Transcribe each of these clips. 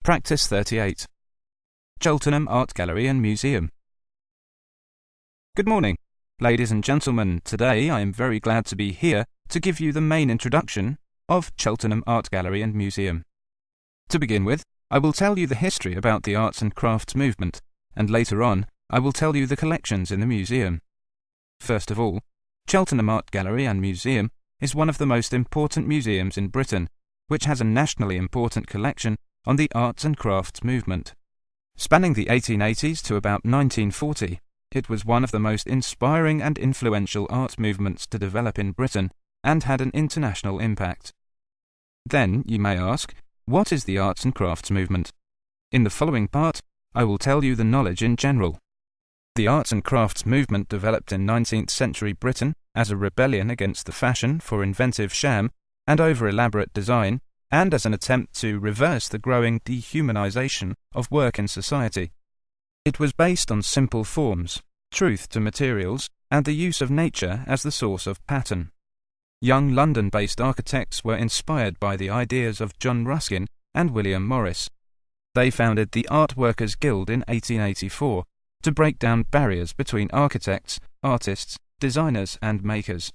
Practice 38. Cheltenham Art Gallery and Museum. Good morning, ladies and gentlemen. Today I am very glad to be here to give you the main introduction of Cheltenham Art Gallery and Museum. To begin with, I will tell you the history about the arts and crafts movement, and later on I will tell you the collections in the museum. First of all, Cheltenham Art Gallery and Museum is one of the most important museums in Britain, which has a nationally important collection on the arts and crafts movement. Spanning the 1880s to about 1940, it was one of the most inspiring and influential art movements to develop in Britain and had an international impact. Then, you may ask, what is the arts and crafts movement? In the following part, I will tell you the knowledge in general. The arts and crafts movement developed in 19th century Britain as a rebellion against the fashion for inventive sham and over-elaborate design, and as an attempt to reverse the growing dehumanization of work in society. It was based on simple forms, truth to materials, and the use of nature as the source of pattern. Young London-based architects were inspired by the ideas of John Ruskin and William Morris. They founded the Art Workers Guild in 1884 to break down barriers between architects, artists, designers, and makers.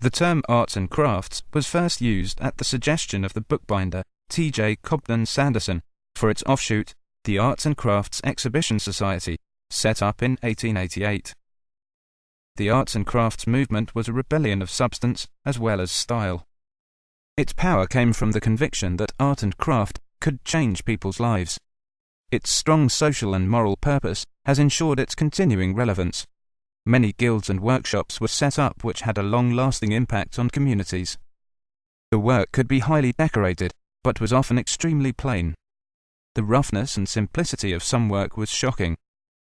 The term arts and crafts was first used at the suggestion of the bookbinder T.J. Cobden Sanderson for its offshoot, the Arts and Crafts Exhibition Society, set up in 1888. The arts and crafts movement was a rebellion of substance as well as style. Its power came from the conviction that art and craft could change people's lives. Its strong social and moral purpose has ensured its continuing relevance. Many guilds and workshops were set up which had a long-lasting impact on communities. The work could be highly decorated, but was often extremely plain. The roughness and simplicity of some work was shocking.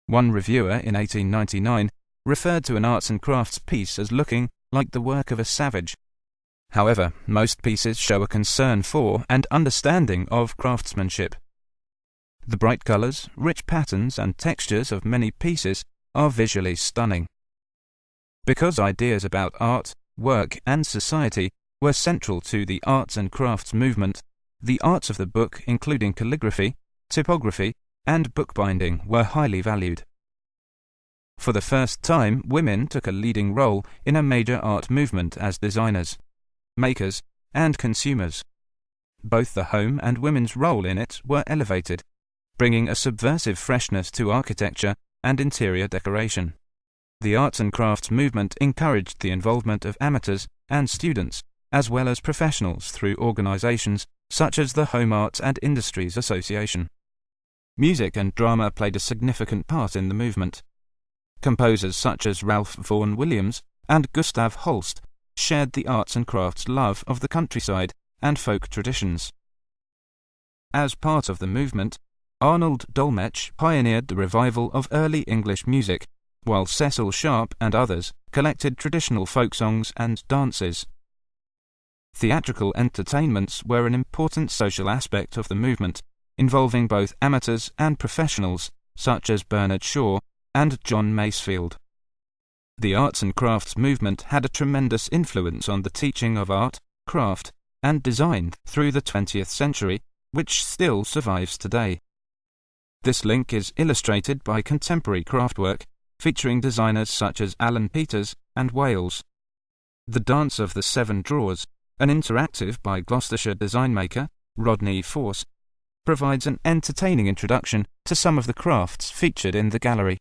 One reviewer in 1899 referred to an arts and crafts piece as looking like the work of a savage. However, most pieces show a concern for and understanding of craftsmanship. The bright colours, rich patterns and textures of many pieces are visually stunning. Because ideas about art, work and society were central to the arts and crafts movement, the arts of the book, including calligraphy, typography and bookbinding, were highly valued. For the first time, women took a leading role in a major art movement as designers, makers and consumers. Both the home and women's role in it were elevated, bringing a subversive freshness to architecture and interior decoration. The arts and crafts movement encouraged the involvement of amateurs and students, as well as professionals through organizations such as the Home Arts and Industries Association. Music and drama played a significant part in the movement. Composers such as Ralph Vaughan Williams and Gustav Holst shared the arts and crafts love of the countryside and folk traditions. As part of the movement, Arnold Dolmetsch pioneered the revival of early English music, while Cecil Sharp and others collected traditional folk songs and dances. Theatrical entertainments were an important social aspect of the movement, involving both amateurs and professionals such as Bernard Shaw and John Masefield. The arts and crafts movement had a tremendous influence on the teaching of art, craft, and design through the 20th century, which still survives today. This link is illustrated by contemporary craftwork featuring designers such as Alan Peters and Wales. The Dance of the Seven Drawers, an interactive by Gloucestershire design maker Rodney Force, provides an entertaining introduction to some of the crafts featured in the gallery.